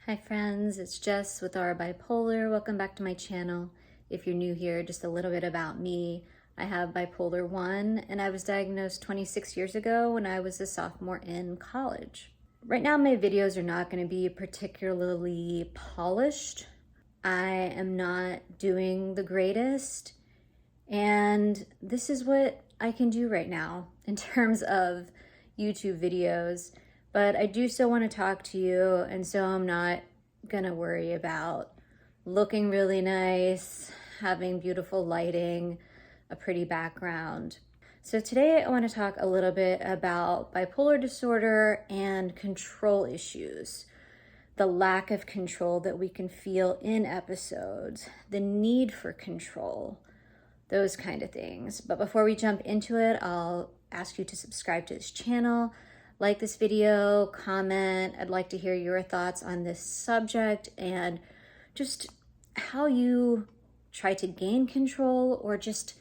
Hi friends, it's Jess with our Bipolar. Welcome back to my channel. If you're new here, just a little bit about me. I have bipolar 1 and I was diagnosed 26 years ago when I was a sophomore in college. Right now my videos are not going to be particularly polished. I am not doing the greatest, and this is what I can do right now in terms of YouTube videos. But I do still want to talk to you, and so I'm not gonna worry about looking really nice, having beautiful lighting, a pretty background. So today I want to talk a little bit about bipolar disorder and control issues. The lack of control that we can feel in episodes, the need for control, those kind of things. But before we jump into it, I'll ask you to subscribe to this channel, like this video, comment. I'd like to hear your thoughts on this subject and just how you try to gain control or just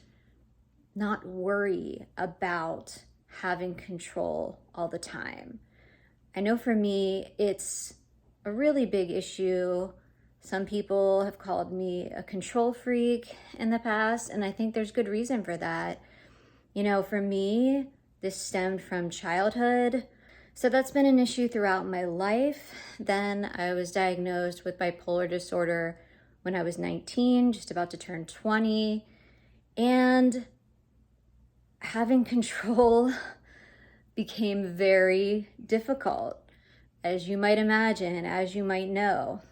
not worry about having control all the time. I know for me, it's a really big issue. Some people have called me a control freak in the past, and I think there's good reason for that. You know, for me, this stemmed from childhood. So that's been an issue throughout my life. Then I was diagnosed with bipolar disorder when I was 19, just about to turn 20. And having control became very difficult, as you might imagine, as you might know.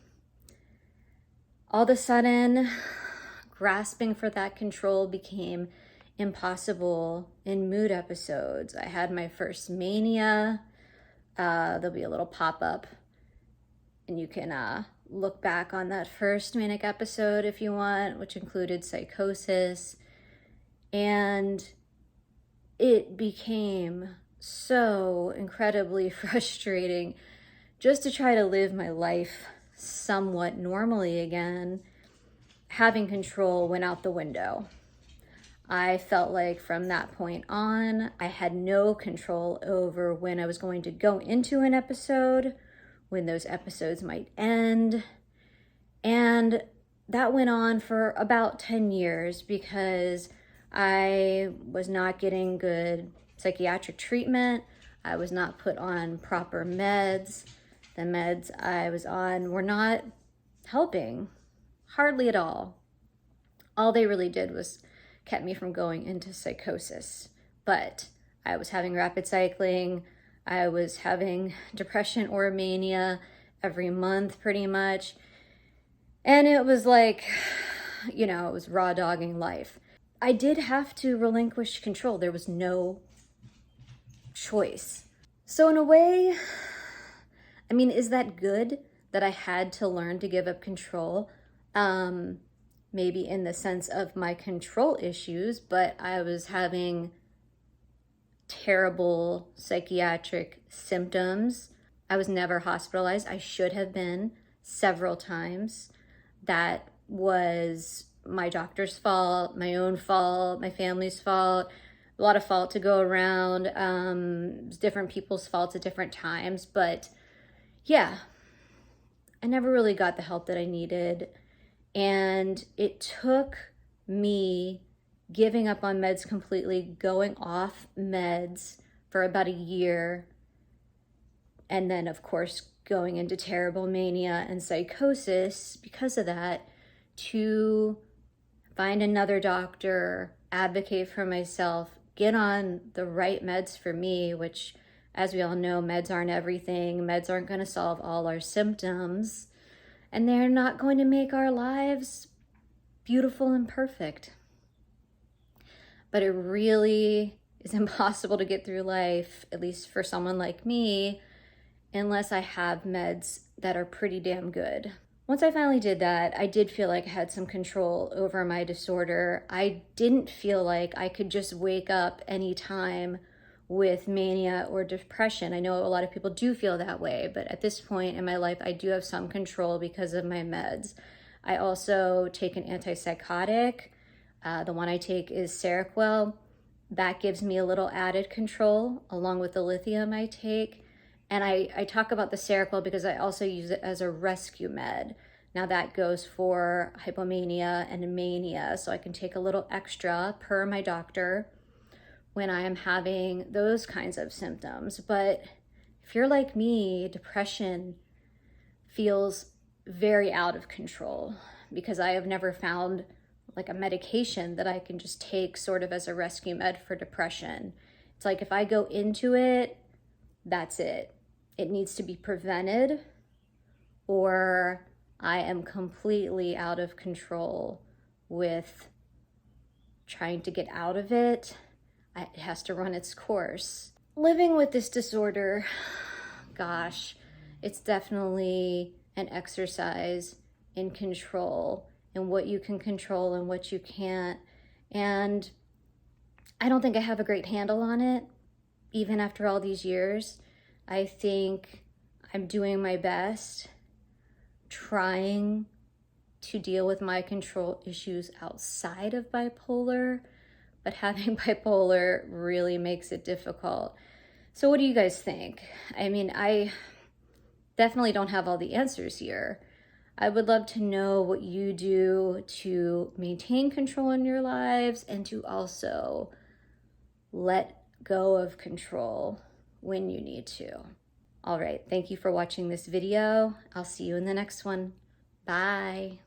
All of a sudden, grasping for that control became impossible in mood episodes. I had my first mania. There'll be a little pop-up and you can look back on that first Manic episode if you want, which included Psychosis. And it became so incredibly frustrating just to try to live my life somewhat normally again. Having control went out the window. I felt like from that point on, I had no control over when I was going to go into an episode, when those episodes might end. And that went on for about 10 years because I was not getting good psychiatric treatment. I was not put on proper meds. The meds I was on were not helping, hardly at all. All they really did was kept me from going into psychosis. But I was having rapid cycling. I was having depression or mania every month pretty much. And it was like, you know, it was raw dogging life. I did have to relinquish control. There was no choice. So in a way, I mean, is that good that I had to learn to give up control? Maybe in the sense of my control issues, but I was having terrible psychiatric symptoms. I was never hospitalized. I should have been several times. That was my doctor's fault, my own fault, my family's fault, a lot of fault to go around, different people's faults at different times. But yeah, I never really got the help that I needed. And it took me giving up on meds completely, going off meds for about a year, and then of course going into terrible mania and psychosis because of that, to find another doctor, advocate for myself, get on the right meds for me, which, as we all know, meds aren't everything. Meds aren't going to solve all our symptoms. And they're not going to make our lives beautiful and perfect. But it really is impossible to get through life, at least for someone like me, unless I have meds that are pretty damn good. Once I finally did that, I did feel like I had some control over my disorder. I didn't feel like I could just wake up anytime with mania or depression. I know a lot of people do feel that way, but at this point in my life, I do have some control because of my meds. I also take an antipsychotic. The one I take is Seroquel. That gives me a little added control along with the lithium I take. And I talk about the Seroquel because I also use it as a rescue med. Now that goes for hypomania and mania, so I can take a little extra per my doctor when I am having those kinds of symptoms. But if you're like me, depression feels very out of control because I have never found like a medication that I can just take sort of as a rescue med for depression. It's like if I go into it, that's it. It needs to be prevented, or I am completely out of control with trying to get out of it. It has to run its course. Living with this disorder, gosh, it's definitely an exercise in control and what you can control and what you can't. And I don't think I have a great handle on it, even after all these years. I think I'm doing my best, trying to deal with my control issues outside of bipolar, but having bipolar really makes it difficult. So what do you guys think? I mean, I definitely don't have all the answers here. I would love to know what you do to maintain control in your lives and to also let go of control when you need to. All right, thank you for watching this video. I'll see you in the next one. Bye.